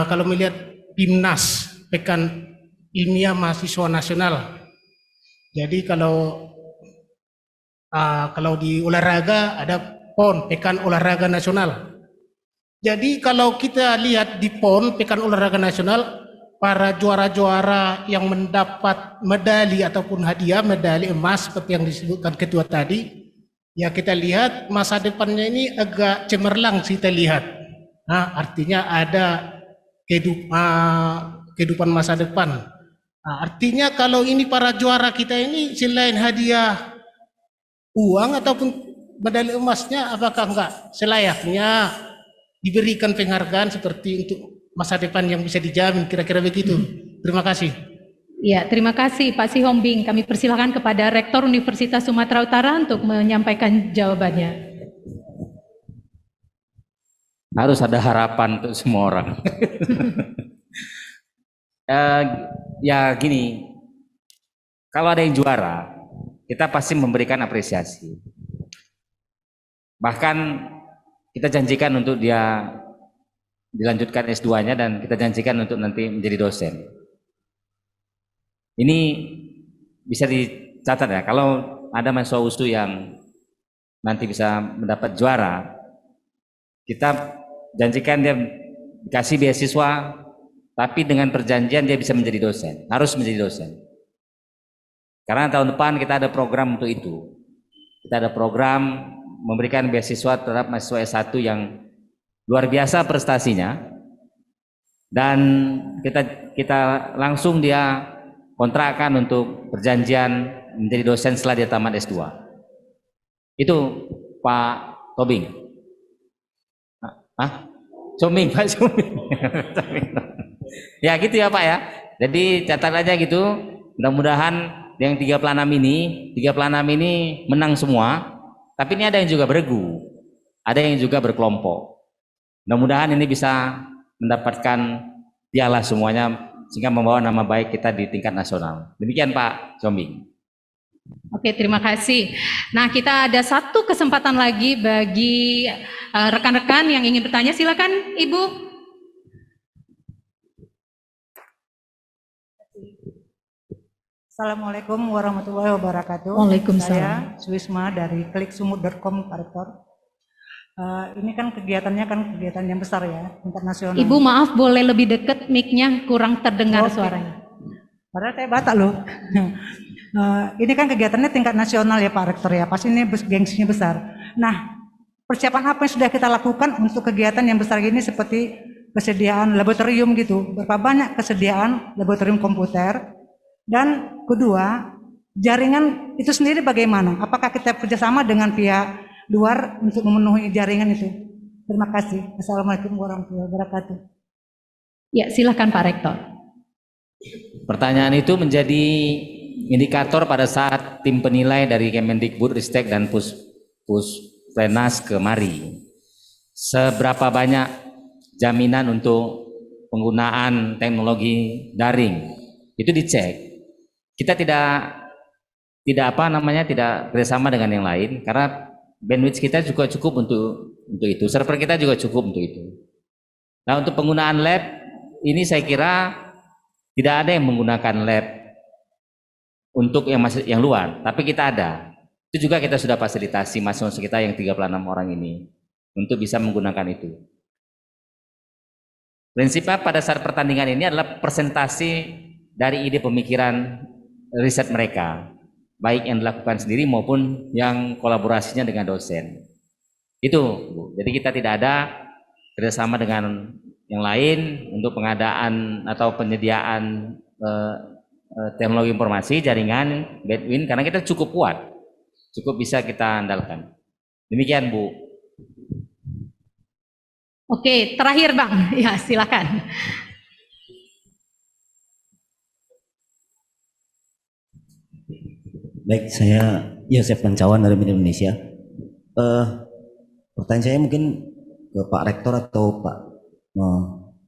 kalau melihat Pimnas, Pekan Ilmiah Mahasiswa Nasional. Jadi kalau di olahraga ada PON, Pekan Olahraga Nasional. Jadi kalau kita lihat di PON, Pekan Olahraga Nasional, para juara-juara yang mendapat medali ataupun hadiah medali emas seperti yang disebutkan ketua tadi, ya kita lihat masa depannya ini agak cemerlang kita lihat. Nah, artinya ada kehidupan masa depan. Nah, artinya kalau ini para juara kita ini selain hadiah uang ataupun medali emasnya, apakah enggak selayaknya diberikan penghargaan seperti untuk masa depan yang bisa dijamin, kira-kira begitu. Terima kasih. Ya, terima kasih Pak Sihombing. Kami persilakan kepada Rektor Universitas Sumatera Utara untuk menyampaikan jawabannya. Harus ada harapan untuk semua orang. Ya gini, kalau ada yang juara, kita pasti memberikan apresiasi. Bahkan kita janjikan untuk dia dilanjutkan S2-nya dan kita janjikan untuk nanti menjadi dosen. Ini bisa dicatat ya, kalau ada mahasiswa USU yang nanti bisa mendapat juara, kita janjikan dia dikasih beasiswa tapi dengan perjanjian dia bisa menjadi dosen, harus menjadi dosen. Karena tahun depan kita ada program untuk itu. Kita ada program memberikan beasiswa terhadap mahasiswa S1 yang luar biasa prestasinya, dan kita langsung dia kontrakkan untuk perjanjian menjadi dosen setelah dia tamat S2. Itu Pak Tobing. Coming, Pak Coming. Ya gitu ya Pak ya. Jadi catat aja gitu. Mudah-mudahan yang 3 pelanam ini menang semua. Tapi ini ada yang juga beregu, ada yang juga berkelompok. Mudah-mudahan ini bisa mendapatkan piala semuanya sehingga membawa nama baik kita di tingkat nasional. Demikian Pak Combing. Oke, terima kasih. Nah, kita ada satu kesempatan lagi bagi rekan-rekan yang ingin bertanya. Silakan, Ibu. Assalamualaikum warahmatullahi wabarakatuh. Waalaikumsalam. Saya Suisma dari kliksumut.com, Pak Rektor. Ini kan kegiatannya kegiatan yang besar ya, internasional. Ibu maaf boleh lebih dekat mic-nya, kurang terdengar suaranya. Padahal saya Batak loh. Ini kan kegiatannya tingkat nasional ya Pak Rektor ya, pasti ini gengsinya besar. Nah, persiapan apa yang sudah kita lakukan untuk kegiatan yang besar ini seperti kesediaan laboratorium gitu? Berapa banyak kesediaan laboratorium komputer? Dan kedua, jaringan itu sendiri bagaimana? Apakah kita kerjasama dengan pihak luar untuk memenuhi jaringan itu? Terima kasih. Assalamualaikum warahmatullahi wabarakatuh. Ya, silakan Pak Rektor. Pertanyaan itu menjadi indikator pada saat tim penilai dari Kemendikbud, Ristek dan Puspenas kemari. Seberapa banyak jaminan untuk penggunaan teknologi daring? Itu dicek. Kita tidak kerjasama dengan yang lain karena bandwidth kita juga cukup untuk itu, server kita juga cukup untuk itu. Nah, untuk penggunaan lab ini saya kira tidak ada yang menggunakan lab untuk yang luar, tapi kita ada. Itu juga kita sudah fasilitasi mahasiswa kita yang 36 orang ini untuk bisa menggunakan itu. Prinsipnya pada saat pertandingan ini adalah presentasi dari ide pemikiran riset mereka, baik yang dilakukan sendiri maupun yang kolaborasinya dengan dosen. Itu, Bu. Jadi kita tidak ada kerjasama dengan yang lain untuk pengadaan atau penyediaan teknologi informasi, jaringan, bandwidth, karena kita cukup kuat, cukup bisa kita andalkan. Demikian, Bu. Oke, terakhir Bang. Ya, silakan. Baik, saya Yosef Pancawan dari Media Indonesia. Pertanyaan saya mungkin ke Pak Rektor atau Pak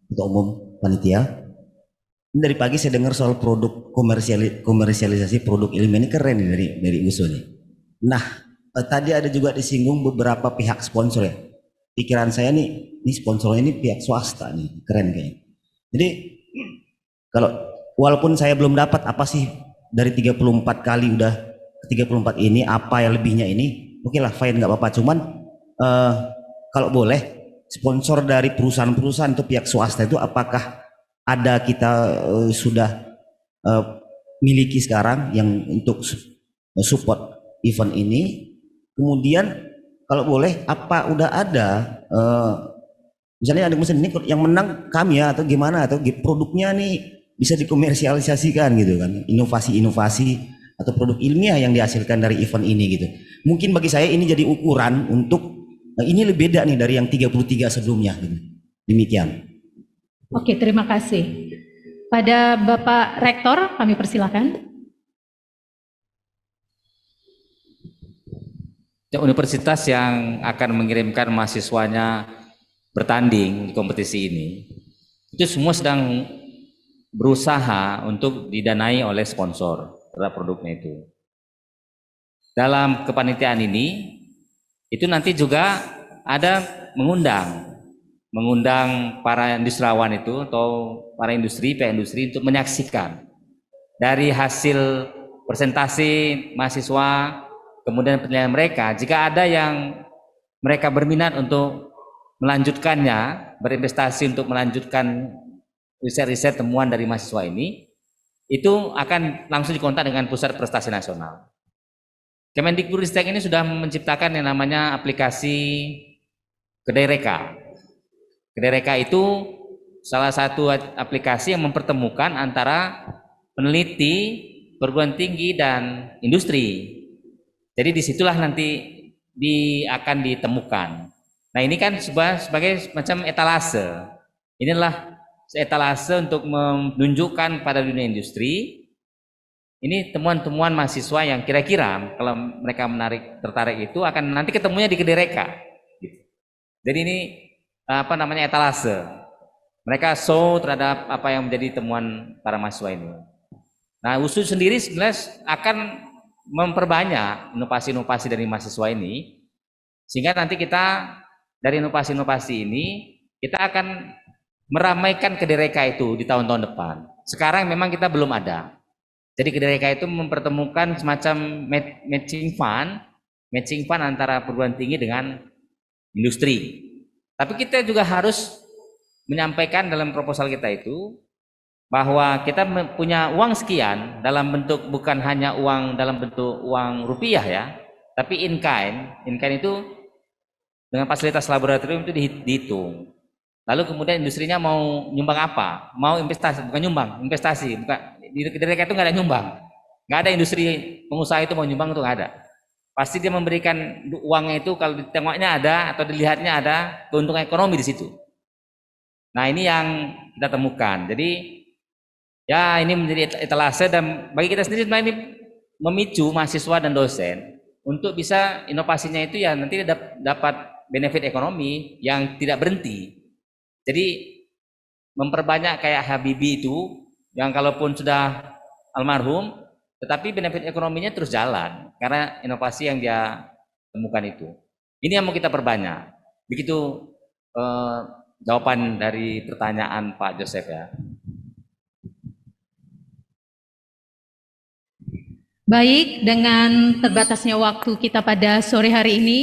Ketua Umum Panitia. Dari pagi saya dengar soal produk komersialisasi produk ilmiah, ini keren nih dari USU nih. Nah, tadi ada juga disinggung beberapa pihak sponsor ya. Pikiran saya nih, ini sponsornya ini pihak swasta nih, keren kayaknya. Jadi kalau walaupun saya belum dapat apa sih dari 34 kali udah 34 ini apa yang lebihnya ini, oke lah fine nggak apa-apa, cuman kalau boleh sponsor dari perusahaan-perusahaan itu pihak swasta itu apakah ada kita sudah miliki sekarang yang untuk support event ini. Kemudian kalau boleh apa udah ada misalnya ada mesin ini yang menang kami ya, atau gimana, atau produknya nih bisa dikomersialisasikan gitu kan, inovasi-inovasi atau produk ilmiah yang dihasilkan dari event ini gitu. Mungkin bagi saya ini jadi ukuran untuk ini lebih beda nih dari yang 33 sebelumnya gitu. Demikian. Oke, terima kasih. Pada Bapak Rektor kami persilakan. Universitas yang akan mengirimkan mahasiswanya bertanding di kompetisi ini, itu semua sedang berusaha untuk didanai oleh sponsor terhadap produknya itu. Dalam kepanitiaan ini, itu nanti juga ada mengundang para industriawan itu atau para industri, pihak industri untuk menyaksikan dari hasil presentasi mahasiswa, kemudian penilaian mereka. Jika ada yang mereka berminat untuk melanjutkannya, berinvestasi untuk melanjutkan riset-riset temuan dari mahasiswa ini, itu akan langsung dikontak dengan Pusat Prestasi Nasional. Kemendikbudristek ini sudah menciptakan yang namanya aplikasi Kedai Reka. Kedai Reka itu salah satu aplikasi yang mempertemukan antara peneliti, perguruan tinggi, dan industri. Jadi disitulah nanti akan ditemukan. Nah ini kan sebagai macam etalase. Inilah etalase untuk menunjukkan pada dunia industri. Ini temuan-temuan mahasiswa yang kira-kira kalau mereka tertarik itu akan nanti ketemunya di Kedai Reka. Jadi ini apa namanya etalase. Mereka show terhadap apa yang menjadi temuan para mahasiswa ini. Nah, USU sendiri sebenarnya akan memperbanyak inovasi-inovasi dari mahasiswa ini, sehingga nanti kita dari inovasi-inovasi ini kita akan meramaikan Kedai Reka itu di tahun-tahun depan. Sekarang memang kita belum ada. Jadi Kedai Reka itu mempertemukan semacam matching fund antara perguruan tinggi dengan industri. Tapi kita juga harus menyampaikan dalam proposal kita itu bahwa kita punya uang sekian dalam bentuk bukan hanya uang dalam bentuk uang rupiah ya, tapi in kind itu dengan fasilitas laboratorium itu dihitung. Lalu kemudian industrinya mau nyumbang apa? Mau investasi, bukan nyumbang, investasi. Bukan, di Reka itu nggak ada nyumbang. Nggak ada industri pengusaha itu mau nyumbang, itu nggak ada. Pasti dia memberikan uangnya itu kalau ditengoknya ada atau dilihatnya ada keuntungan ekonomi di situ. Nah ini yang kita temukan. Jadi ya ini menjadi etalase, dan bagi kita sendiri sebenarnya ini memicu mahasiswa dan dosen untuk bisa inovasinya itu ya nanti dapat benefit ekonomi yang tidak berhenti. Jadi memperbanyak kayak Habibie itu yang kalaupun sudah almarhum tetapi benefit ekonominya terus jalan karena inovasi yang dia temukan itu. Ini yang mau kita perbanyak. Begitu jawaban dari pertanyaan Pak Joseph ya. Baik, dengan terbatasnya waktu kita pada sore hari ini,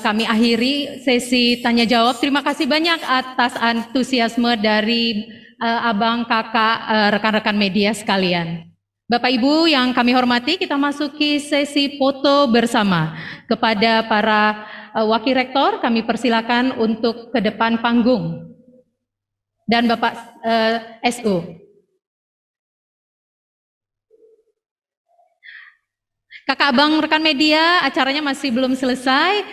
kami akhiri sesi tanya jawab. Terima kasih banyak atas antusiasme dari abang, kakak, rekan-rekan media sekalian. Bapak Ibu yang kami hormati, kita masuki sesi foto bersama. Kepada para wakil rektor, kami persilakan untuk ke depan panggung. Dan Bapak SU. Kakak abang rekan media, acaranya masih belum selesai.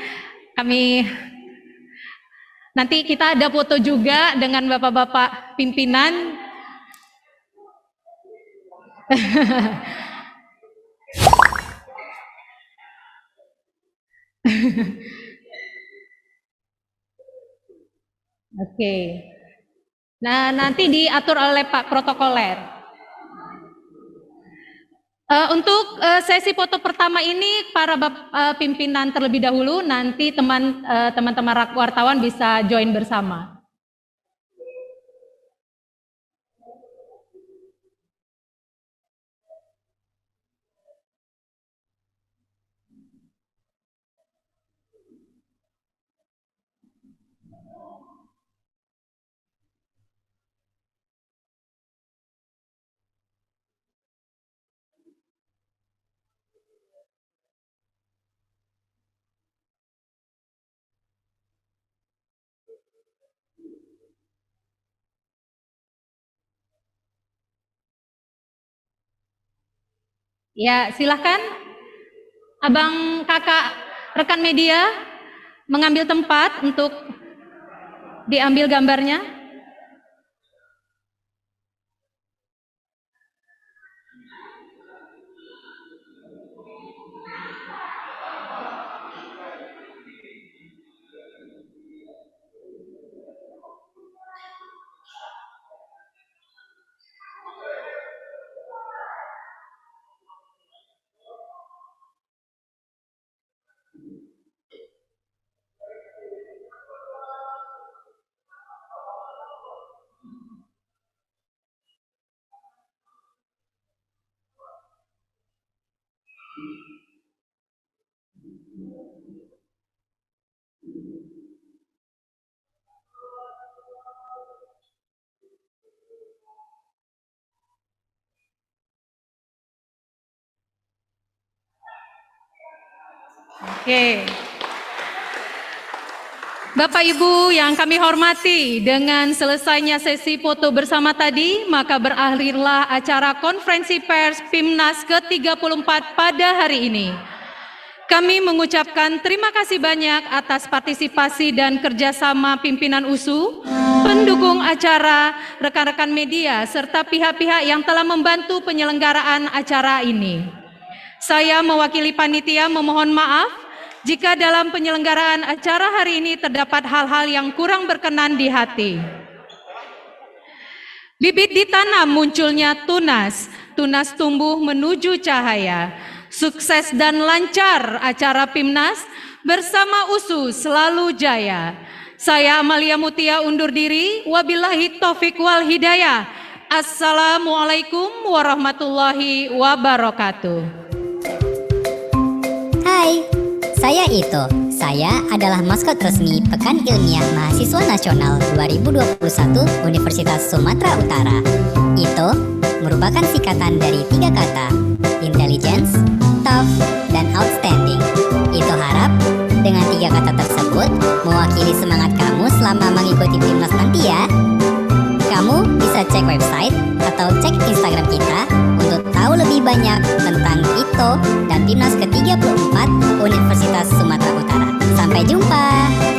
Nanti kita ada foto juga dengan bapak-bapak pimpinan. Oke. Nah, nanti diatur oleh Pak Protokoler. Untuk sesi foto pertama ini para pimpinan terlebih dahulu, nanti teman-teman wartawan bisa join bersama. Ya, silahkan abang, kakak, rekan media mengambil tempat untuk diambil gambarnya. Oke. Bapak Ibu yang kami hormati, dengan selesainya sesi foto bersama tadi, maka berakhirlah acara konferensi pers PIMNAS ke-34 pada hari ini. Kami mengucapkan terima kasih banyak atas partisipasi dan kerjasama pimpinan USU, pendukung acara, rekan-rekan media, serta pihak-pihak yang telah membantu penyelenggaraan acara ini. Saya mewakili panitia memohon maaf jika dalam penyelenggaraan acara hari ini terdapat hal-hal yang kurang berkenan di hati. Bibit ditanam munculnya tunas, tunas tumbuh menuju cahaya. Sukses dan lancar acara PIMNAS bersama USU selalu jaya. Saya Amalia Mutia undur diri, wabillahi taufik wal hidayah. Assalamualaikum warahmatullahi wabarakatuh. Hai, saya Ito. Saya adalah maskot resmi Pekan Ilmiah Mahasiswa Nasional 2021 Universitas Sumatera Utara. Ito merupakan singkatan dari 3 kata, intelligence, tough, dan outstanding. Ito harap dengan 3 kata tersebut mewakili semangat kamu selama mengikuti PIMNAS nanti ya. Kamu bisa cek website atau cek Instagram kita untuk tahu lebih banyak tentang ITO dan PIMNAS ke-34 Universitas Sumatera Utara. Sampai jumpa!